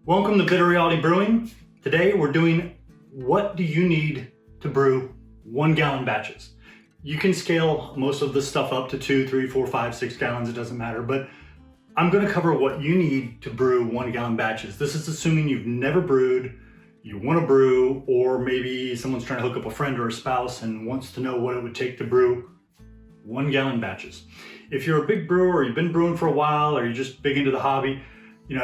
Welcome to Bitter Reality Brewing. Today we're doing what do you need to brew 1 gallon batches. You can scale most of this stuff up to 2, 3, 4, 5, 6 gallons, it doesn't matter, but I'm going to cover what you need to brew 1 gallon batches. This is assuming you've never brewed, you want to brew, or maybe someone's trying to hook up a friend or a spouse and wants to know what it would take to brew 1 gallon batches. If you're a big brewer, or you've been brewing for a while, or you're just big into the hobby,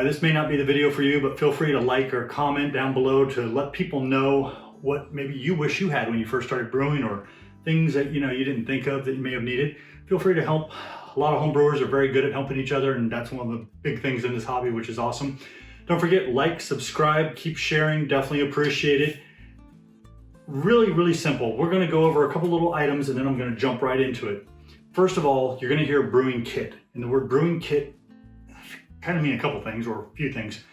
this may not be the video for you, but feel free to like or comment down below to let people know what maybe you wish you had when you first started brewing, or things that you didn't think of that you may have needed. Feel free to help. A lot of home brewers are very good at helping each other, and that's one of the big things in this hobby, which is awesome. Don't forget, like, subscribe, keep sharing, definitely appreciate it. Really, really simple. We're gonna go over a couple little items and then I'm gonna jump right into it. First of all, you're gonna hear brewing kit. And the word brewing kit kind of mean a couple things, or a few things.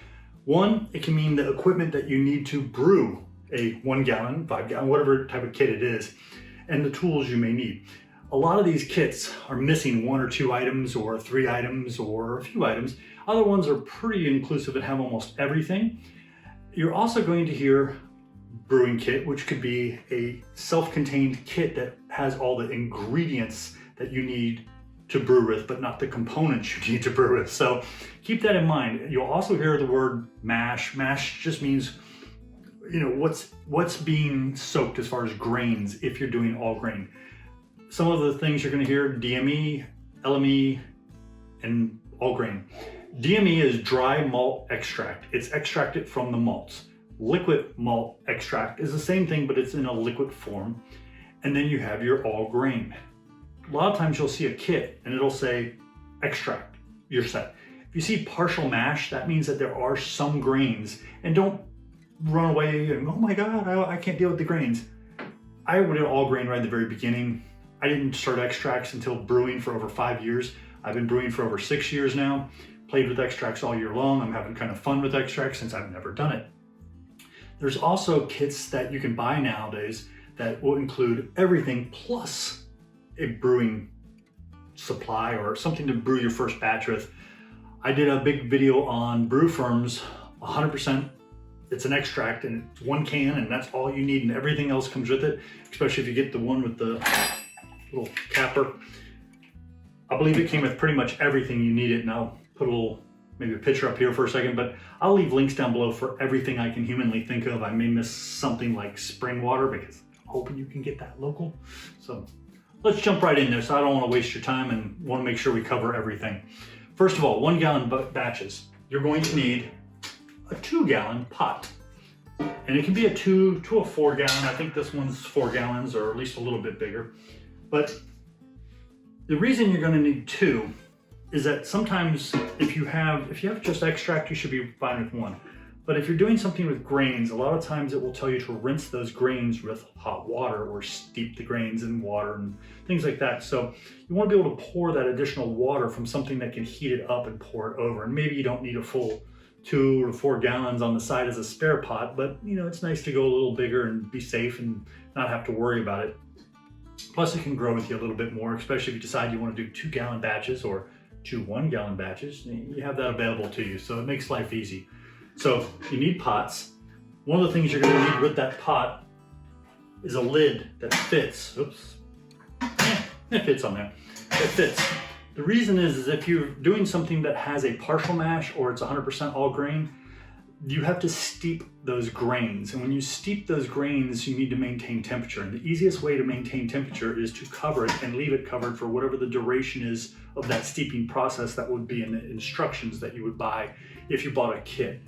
One, it can mean the equipment that you need to brew a 1 gallon, 5 gallon, whatever type of kit it is, and the tools you may need. A lot of these kits are missing 1 or 2 items, or 3 items, or a few items. Other ones are pretty inclusive and have almost everything. You're also going to hear brewing kit, which could be a self-contained kit that has all the ingredients that you need to brew with, but not the components you need to brew with. So keep that in mind. You'll also hear the word mash. Mash just means, what's being soaked as far as grains if you're doing all grain. Some of the things you're going to hear: DME, LME, and all grain. DME is dry malt extract. It's extracted from the malts. Liquid malt extract is the same thing, but it's in a liquid form. And then you have your all grain. A lot of times you'll see a kit and it'll say extract, you're set. If you see partial mash, that means that there are some grains, and don't run away and, oh my God, I can't deal with the grains. I would do all grain right at the very beginning. I didn't start extracts until brewing for over 5 years. I've been brewing for over 6 years now. Played with extracts all year long. I'm having kind of fun with extracts since I've never done it. There's also kits that you can buy nowadays that will include everything plus a brewing supply or something to brew your first batch with. I did a big video on brew firms, 100%. It's an extract and it's 1 can, and that's all you need, and everything else comes with it, especially if you get the one with the little capper. I believe it came with pretty much everything you needed, and I'll put maybe a picture up here for a second, but I'll leave links down below for everything I can humanly think of. I may miss something like spring water because I'm hoping you can get that local. So let's jump right in there, so I don't want to waste your time and want to make sure we cover everything. First of all, 1 gallon batches. You're going to need a 2 gallon pot. And it can be a 2 to a 4 gallon. I think this one's 4 gallons, or at least a little bit bigger. But the reason you're going to need 2 is that sometimes if you have just extract, you should be fine with 1. But if you're doing something with grains, a lot of times it will tell you to rinse those grains with hot water, or steep the grains in water and things like that. So you want to be able to pour that additional water from something that can heat it up and pour it over. And maybe you don't need a full 2 or 4 gallons on the side as a spare pot, but it's nice to go a little bigger and be safe and not have to worry about it. Plus it can grow with you a little bit more, especially if you decide you want to do 2 gallon batches or 2 1 gallon batches. You have that available to you, so it makes life easy. So you need pots. One of the things you're going to need with that pot is a lid that fits. Oops. It fits on there. It fits. The reason is if you're doing something that has a partial mash, or it's 100% all grain, you have to steep those grains. And when you steep those grains, you need to maintain temperature. And the easiest way to maintain temperature is to cover it and leave it covered for whatever the duration is of that steeping process that would be in the instructions that you would buy if you bought a kit.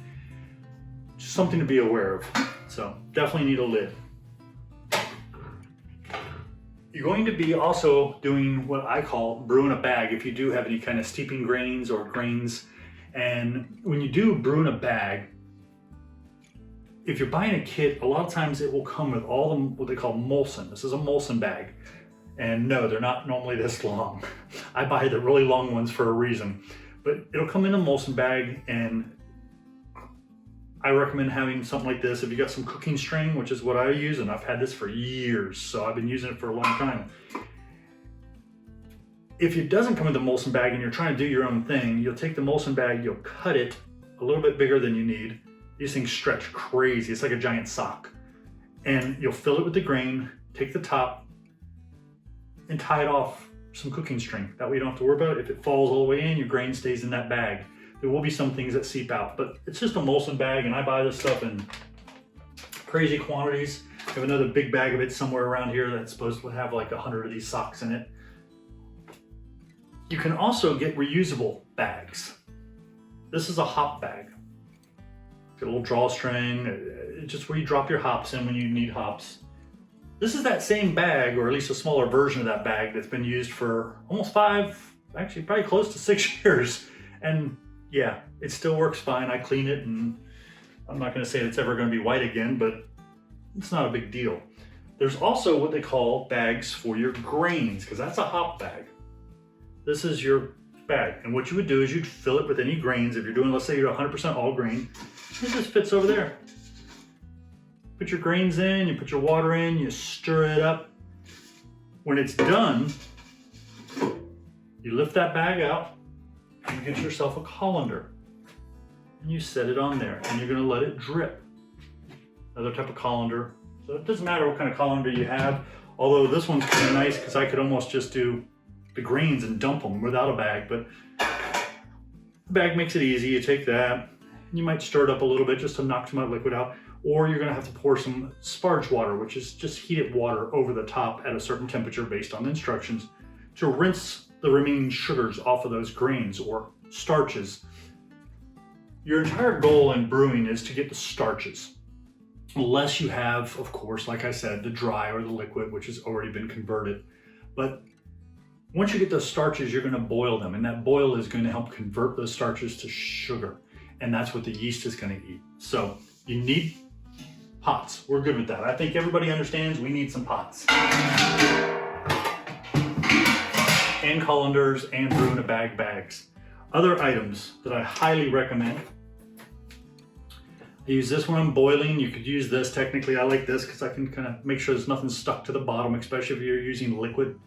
Just something to be aware of. So definitely need a lid. You're going to be also doing what I call brew in a bag if you do have any kind of steeping grains or grains. And when you do brew in a bag, if you're buying a kit, a lot of times it will come with all the what they call Mulsin. This is a Mulsin bag. And no, they're not normally this long. I buy the really long ones for a reason. But it'll come in a Mulsin bag, and I recommend having something like this. If you got some cooking string, which is what I use, and I've had this for years, so I've been using it for a long time. If it doesn't come in the Mulsin bag and you're trying to do your own thing, you'll take the Mulsin bag, you'll cut it a little bit bigger than you need. These things stretch crazy. It's like a giant sock. And you'll fill it with the grain, take the top, and tie it off some cooking string. That way you don't have to worry about it. If it falls all the way in, your grain stays in that bag. There will be some things that seep out, but it's just a Mulsin bag, and I buy this stuff in crazy quantities. I have another big bag of it somewhere around here that's supposed to have like 100 of these socks in it. You can also get reusable bags. This is a hop bag. Got a little drawstring, just where you drop your hops in when you need hops. This is that same bag, or at least a smaller version of that bag, that's been used for almost 5, actually probably close to 6 years. And yeah, it still works fine. I clean it, and I'm not gonna say it's ever gonna be white again, but it's not a big deal. There's also what they call bags for your grains, because that's a hop bag. This is your bag, and what you would do is you'd fill it with any grains. If you're doing, let's say you're 100% all grain, it just fits over there. Put your grains in, you put your water in, you stir it up. When it's done, you lift that bag out, and you get yourself a colander, and you set it on there, and you're gonna let it drip. Another type of colander. So it doesn't matter what kind of colander you have, although this one's kind of nice because I could almost just do the grains and dump them without a bag, but the bag makes it easy. You take that, and you might stir it up a little bit just to knock some of that liquid out, or you're gonna have to pour some sparge water, which is just heated water over the top at a certain temperature based on the instructions, to rinse the remaining sugars off of those grains or starches. Your entire goal in brewing is to get the starches. Unless you have, of course, like I said, the dry or the liquid, which has already been converted. But once you get those starches, you're gonna boil them, and that boil is gonna help convert those starches to sugar. And that's what the yeast is gonna eat. So you need pots. We're good with that. I think everybody understands we need some pots. And colanders and brew in a bag bags. Other items that I highly recommend. I use this when I'm boiling. You could use this. Technically, I like this because I can kind of make sure there's nothing stuck to the bottom, especially if you're using liquid.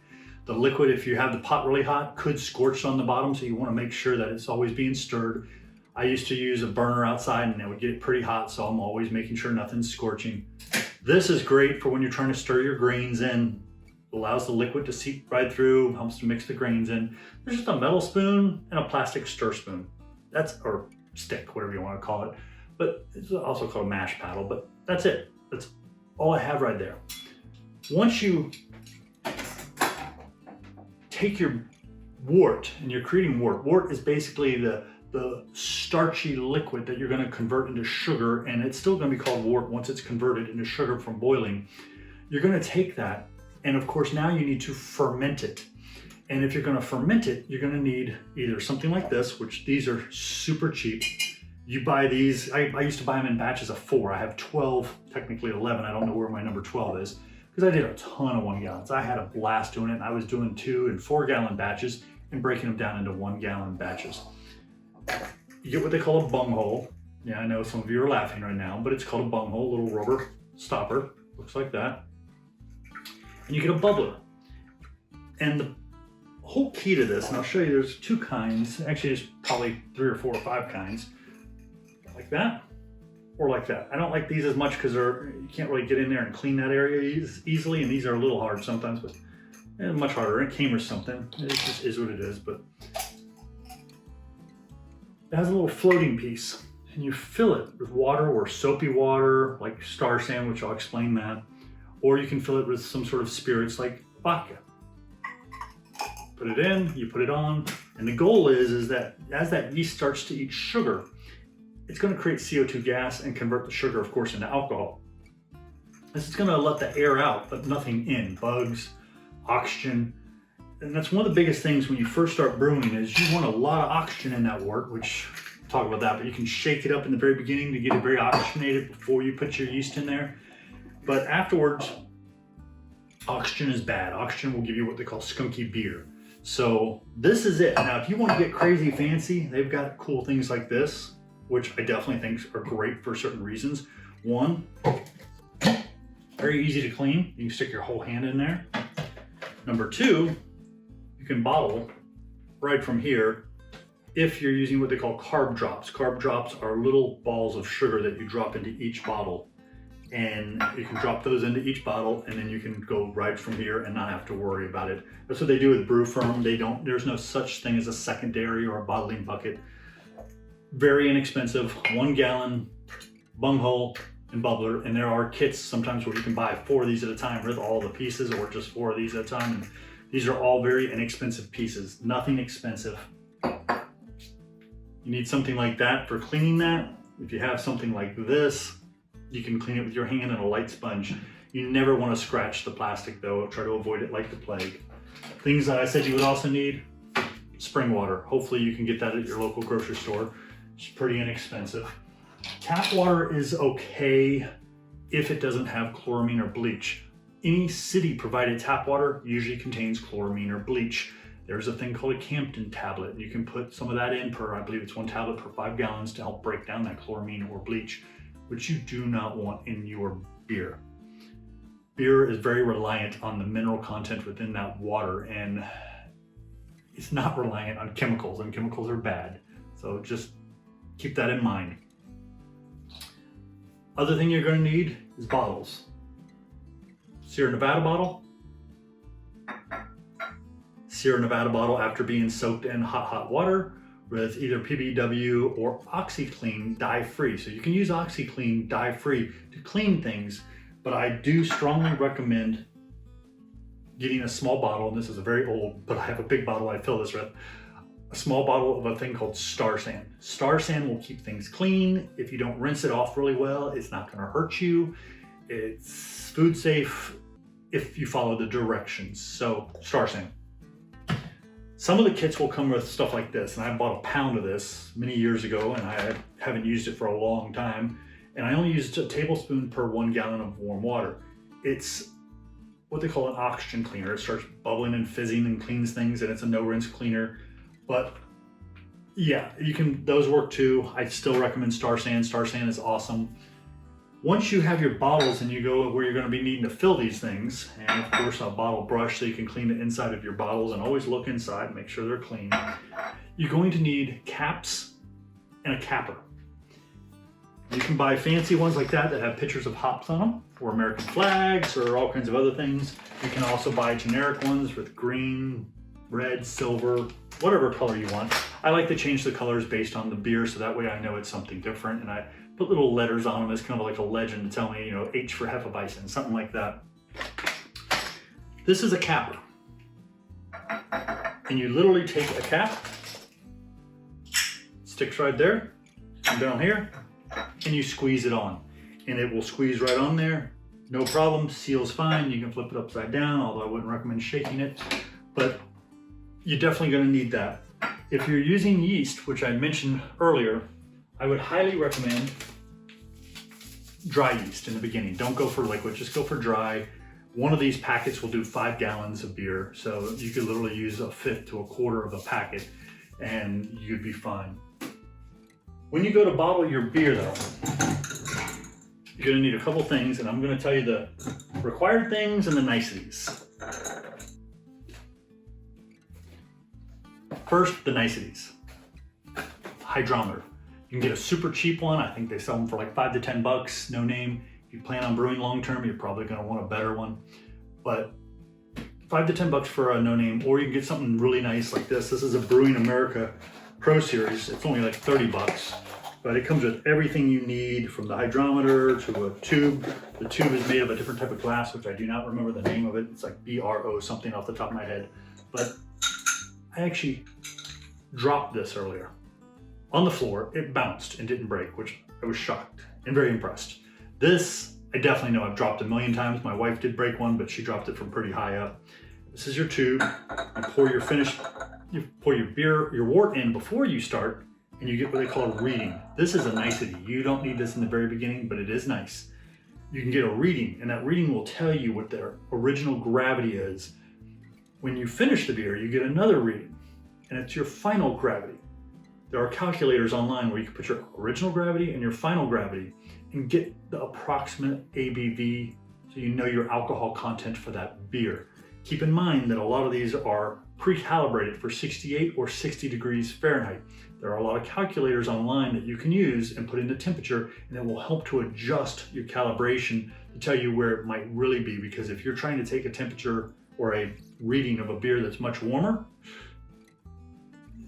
The liquid, if you have the pot really hot, could scorch on the bottom, so you want to make sure that it's always being stirred. I used to use a burner outside, and it would get pretty hot, so I'm always making sure nothing's scorching. This is great for when you're trying to stir your grains in. It allows the liquid to seep right through, helps to mix the grains in. There's just a metal spoon and a plastic stir spoon. Or stick, whatever you want to call it. But it's also called a mash paddle, but that's it. That's all I have right there. Once you take your wort, and you're creating wort. Wort is basically the starchy liquid that you're gonna convert into sugar, and it's still gonna be called wort once it's converted into sugar from boiling. You're gonna take that, and of course now you need to ferment it. And if you're gonna ferment it, you're gonna need either something like this, which these are super cheap. You buy these, I used to buy them in batches of 4. I have 12, technically 11. I don't know where my number 12 is, because I did a ton of 1 gallons. I had a blast doing it. I was doing 2 and 4 gallon batches and breaking them down into 1 gallon batches. You get what they call a bung hole. Yeah, I know some of you are laughing right now, but it's called a bung hole, a little rubber stopper, looks like that. And you get a bubbler. And the whole key to this, and I'll show you, there's 2 kinds. Actually, there's probably 3 or 4 or 5 kinds. Like that, or like that. I don't like these as much because you can't really get in there and clean that area easily, and these are a little hard sometimes, but much harder. It came or something. It just is what it is, but it has a little floating piece, and you fill it with water or soapy water, like Star Sandwich, I'll explain that. Or you can fill it with some sort of spirits like vodka. Put it in, you put it on, and the goal is that as that yeast starts to eat sugar, it's going to create CO2 gas and convert the sugar, of course, into alcohol. This is going to let the air out, but nothing in. Bugs, oxygen. And that's one of the biggest things when you first start brewing is you want a lot of oxygen in that wort, which we'll talk about that, but you can shake it up in the very beginning to get it very oxygenated before you put your yeast in there. But afterwards, oxygen is bad. Oxygen will give you what they call skunky beer. So this is it. Now, if you want to get crazy fancy, they've got cool things like this, which I definitely think are great for certain reasons. One, very easy to clean. You can stick your whole hand in there. Number 2, you can bottle right from here if you're using what they call carb drops. Carb drops are little balls of sugar that you drop into each bottle. And you can drop those into each bottle, and then you can go right from here and not have to worry about it. That's what they do with Brew Firm. There's no such thing as a secondary or a bottling bucket. Very inexpensive, 1 gallon, Bung Hole and bubbler. And there are kits sometimes where you can buy 4 of these at a time with all the pieces, or just 4 of these at a time. And these are all very inexpensive pieces, nothing expensive. You need something like that for cleaning that. If you have something like this, you can clean it with your hand and a light sponge. You never want to scratch the plastic though. Try to avoid it like the plague. Things that I said you would also need: spring water. Hopefully you can get that at your local grocery store. It's pretty inexpensive. Tap water is okay if it doesn't have chloramine or bleach. Any city provided tap water usually contains chloramine or bleach. There's a thing called a campden tablet. You can put some of that in I believe it's 1 tablet per 5 gallons to help break down that chloramine or bleach, which you do not want in your beer. Beer is very reliant on the mineral content within that water, and it's not reliant on chemicals, and chemicals are bad. So just keep that in mind. Other thing you're going to need is bottles. Sierra Nevada bottle. Sierra Nevada bottle after being soaked in hot water with either PBW or OxyClean dye-free. So you can use OxyClean dye-free to clean things, but I do strongly recommend getting a small bottle, and this is a very old, but I have a big bottle I fill this with, a small bottle of a thing called Star San. Star San will keep things clean. If you don't rinse it off really well, it's not gonna hurt you. It's food safe if you follow the directions. So Star San. Some of the kits will come with stuff like this, and I bought a pound of this many years ago, and I haven't used it for a long time, and I only used a tablespoon per 1 gallon of warm water. It's what they call an oxygen cleaner. It starts bubbling and fizzing and cleans things, and it's a no-rinse cleaner. But yeah, those work too. I still recommend Star San. Star San is awesome. Once you have your bottles and you go where you're going to be needing to fill these things, and of course a bottle brush so you can clean the inside of your bottles, and always look inside and make sure they're clean, you're going to need caps and a capper. You can buy fancy ones like that have pictures of hops on them, or American flags, or all kinds of other things. You can also buy generic ones with green, red, silver, whatever color you want. I like to change the colors based on the beer, so that way I know it's something different, and I put little letters on them as kind of like a legend to tell me, H for Hefeweizen, something like that. This is a capper. And you literally take a cap, sticks right there, and down here, and you squeeze it on. And it will squeeze right on there, no problem, seals fine. You can flip it upside down, although I wouldn't recommend shaking it, but you're definitely gonna need that. If you're using yeast, which I mentioned earlier, I would highly recommend dry yeast in the beginning. Don't go for liquid, just go for dry. One of these packets will do 5 gallons of beer, so you could literally use 1/5 to 1/4 of a packet and you'd be fine. When you go to bottle your beer though, you're gonna need a couple things, and I'm gonna tell you the required things and the niceties. First, the niceties. Hydrometer. You can get a super cheap one. I think they sell them for like $5 to $10, no name. If you plan on brewing long term, you're probably gonna want a better one. But $5 to $10 for a no name, or you can get something really nice like this. This is a Brewing America Pro Series. It's only like $30, but it comes with everything you need, from the hydrometer to a tube. The tube is made of a different type of glass, which I do not remember the name of it. It's like BRO something off the top of my head. But I actually dropped this earlier on the floor. It bounced and didn't break, which I was shocked and very impressed. This, I definitely know I've dropped a million times. My wife did break one, but she dropped it from pretty high up. This is your tube. You pour your beer, your wort in before you start, and you get what they call a reading. This is a nicety. You don't need this in the very beginning, but it is nice. You can get a reading, and that reading will tell you what their original gravity is. When you finish the beer, you get another reading, and it's your final gravity. There are calculators online where you can put your original gravity and your final gravity and get the approximate ABV, so you know your alcohol content for that beer. Keep in mind that a lot of these are pre-calibrated for 68 or 60 degrees Fahrenheit. there are a lot of calculators online that you can use and put in the temperature, and it will help to adjust your calibration to tell you where it might really be. Because if you're trying to take a temperature or a reading of a beer that's much warmer,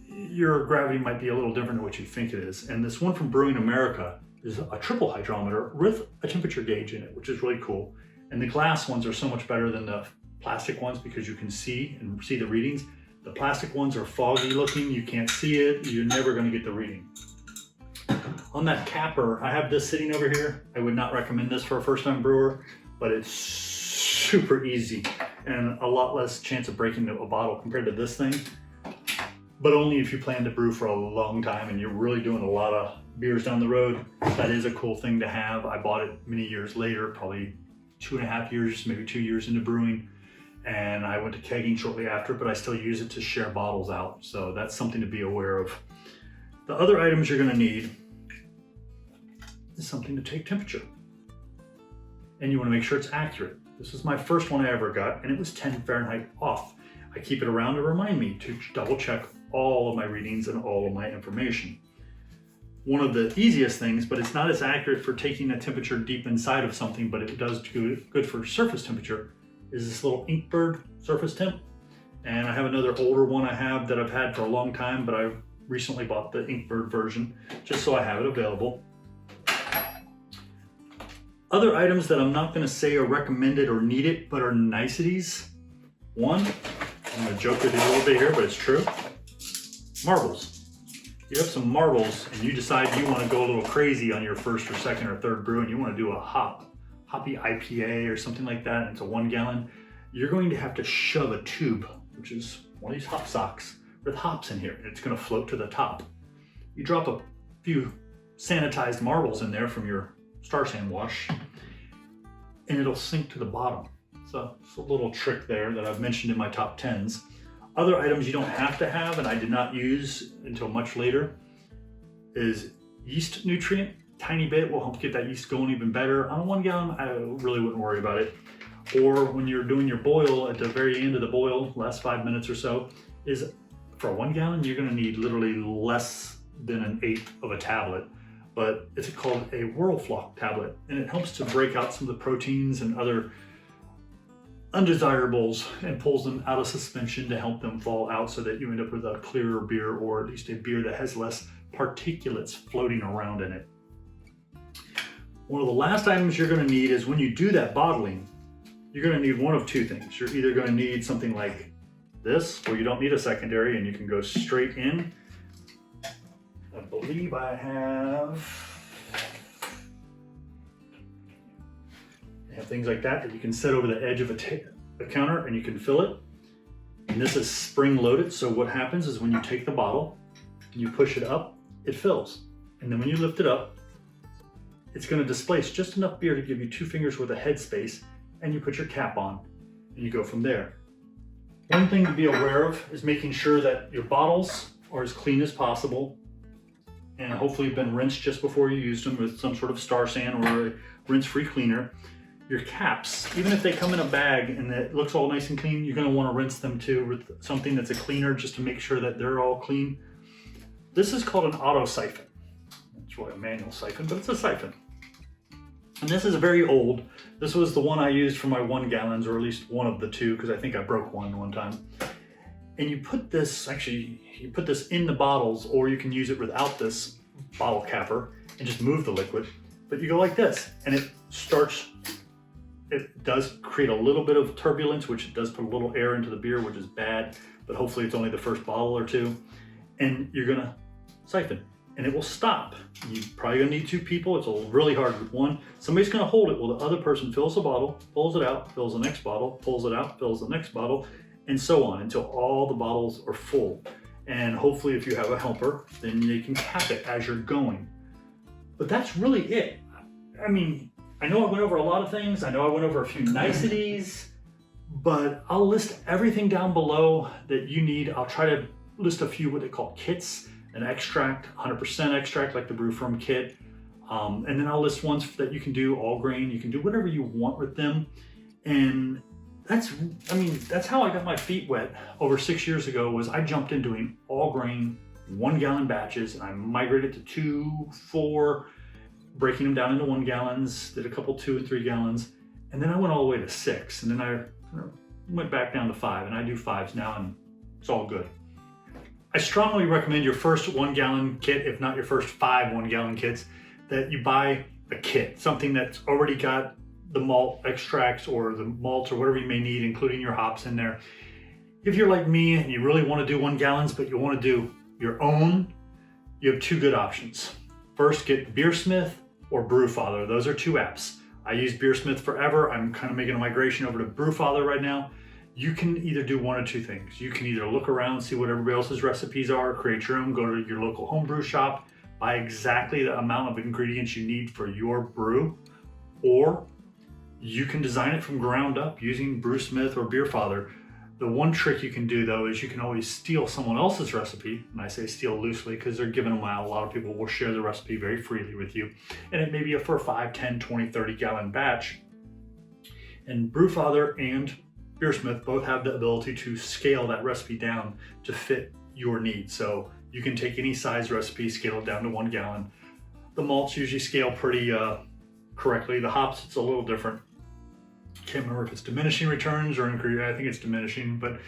your gravity might be a little different than what you think it is. And this one from Brewing America is a triple hydrometer with a temperature gauge in it, which is really cool. And the glass ones are so much better than the plastic ones because you can see the readings. The plastic ones are foggy looking, you can't see it, you're never gonna get the reading. On that capper, I have this sitting over here. I would not recommend this for a first-time brewer, but it's super easy and a lot less chance of breaking a bottle compared to this thing. But only if you plan to brew for a long time and you're really doing a lot of beers down the road. That is a cool thing to have. I bought it many years later, probably 2.5 years, maybe 2 years into brewing. And I went to kegging shortly after, but I still use it to share bottles out. So that's something to be aware of. The other items you're gonna need is something to take temperature. And you wanna make sure it's accurate. This is my first one I ever got, and it was 10 Fahrenheit off. I keep it around to remind me to double check all of my readings and all of my information. One of the easiest things, but it's not as accurate for taking a temperature deep inside of something, but it does good for surface temperature, is this little Inkbird surface temp. And I have another older one I have that I've had for a long time, but I recently bought the Inkbird version just so I have it available. Other items that I'm not gonna say are recommended or needed, but are niceties. One, I'm gonna joke with you a little bit here, but it's true. Marbles. You have some marbles and you decide you wanna go a little crazy on your first or second or third brew and you wanna do a hoppy IPA or something like that, and it's a 1 gallon, you're going to have to shove a tube, which is one of these hop socks with hops in here, and it's gonna float to the top. You drop a few sanitized marbles in there from your Star Sand wash, and it'll sink to the bottom. So it's a little trick there that I've mentioned in my top 10s. Other items you don't have to have, and I did not use until much later, is Yeast Nutrient. Tiny bit will help get that yeast going even better. On a 1 gallon, I really wouldn't worry about it. Or when you're doing your boil, at the very end of the boil, last 5 minutes or so, is for a 1 gallon, you're gonna need literally less than 1/8 of a tablet. But it's called a Whirlflock tablet, and it helps to break out some of the proteins and other undesirables and pulls them out of suspension to help them fall out so that you end up with a clearer beer, or at least a beer that has less particulates floating around in it. One of the last items you're gonna need is when you do that bottling, you're gonna need one of two things. You're either gonna need something like this, where you don't need a secondary and you can go straight in. I believe I have things like that you can set over the edge of a counter and you can fill it. And this is spring loaded, so what happens is when you take the bottle and you push it up, it fills. And then when you lift it up, it's going to displace just enough beer to give you 2 fingers worth of head space, and you put your cap on and you go from there. One thing to be aware of is making sure that your bottles are as clean as possible and hopefully been rinsed just before you used them with some sort of Star Sand or a rinse-free cleaner. Your caps, even if they come in a bag and it looks all nice and clean, you're going to want to rinse them too with something that's a cleaner just to make sure that they're all clean. This is called an auto siphon. It's really a manual siphon, but it's a siphon. And this is very old. This was the one I used for my 1 gallons, or at least one of the 2, because I think I broke one time. And you put this, you put this in the bottles, or you can use it without this bottle capper and just move the liquid. But you go like this, and it does create a little bit of turbulence, which it does put a little air into the beer, which is bad, but hopefully it's only the first bottle or 2. And you're gonna siphon, and it will stop. You're probably gonna need 2 people. It's really hard with one. Somebody's gonna hold it while the other person fills the bottle, pulls it out, fills the next bottle, pulls it out, fills the next bottle, and so on until all the bottles are full. And hopefully if you have a helper, then you can cap it as you're going. But that's really it. I mean, I know I went over a lot of things. I know I went over a few niceties, but I'll list everything down below that you need. I'll try to list a few what they call kits, an extract, 100% extract like the Brew From Kit. And then I'll list ones that you can do all grain. You can do whatever you want with them. And that's how I got my feet wet over 6 years ago. Was I jumped in doing all grain 1 gallon batches, and I migrated to 2, 4, breaking them down into 1 gallons, did a couple 2 and 3 gallons, and then I went all the way to 6, and then I went back down to 5, and I do 5s now, and it's all good. I strongly recommend your first 1 gallon kit, if not your first 5 1 gallon kits, that you buy a kit, something that's already got the malt extracts or the malts or whatever you may need, including your hops in there. If you're like me and you really want to do 1 gallons, but you want to do your own, you have 2 good options. First, get Beersmith or Brewfather. Those are 2 apps. I use Beersmith forever. I'm kind of making a migration over to Brewfather right now. You can either do one of 2 things. You can either look around, see what everybody else's recipes are, create your own, go to your local homebrew shop, buy exactly the amount of ingredients you need for your brew, or you can design it from ground up using Brewsmith or Beerfather. The one trick you can do though is you can always steal someone else's recipe, and I say steal loosely because they're giving them out. A lot of people will share the recipe very freely with you, and it may be for a 5, 10, 20, 30 gallon batch. And Brewfather and Beersmith both have the ability to scale that recipe down to fit your needs. So you can take any size recipe, scale it down to 1 gallon. The malts usually scale pretty correctly. The hops, it's a little different. Can't remember if it's diminishing returns or increase. I think it's diminishing, but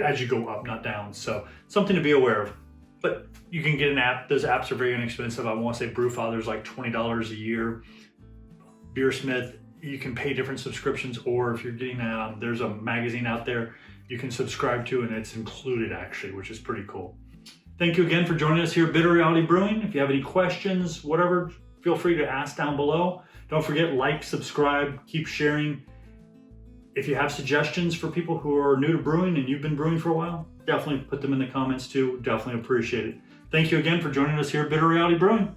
as you go up, not down. So something to be aware of. But you can get an app. Those apps are very inexpensive. I want to say Brewfather's like $20 a year. Beersmith, you can pay different subscriptions, or if you're getting there's a magazine out there you can subscribe to, and it's included actually, which is pretty cool. Thank you again for joining us here at Bitter Reality Brewing. If you have any questions, whatever, feel free to ask down below. Don't forget, like, subscribe, keep sharing. If you have suggestions for people who are new to brewing and you've been brewing for a while, definitely put them in the comments too. Definitely appreciate it. Thank you again for joining us here at Bitter Reality Brewing.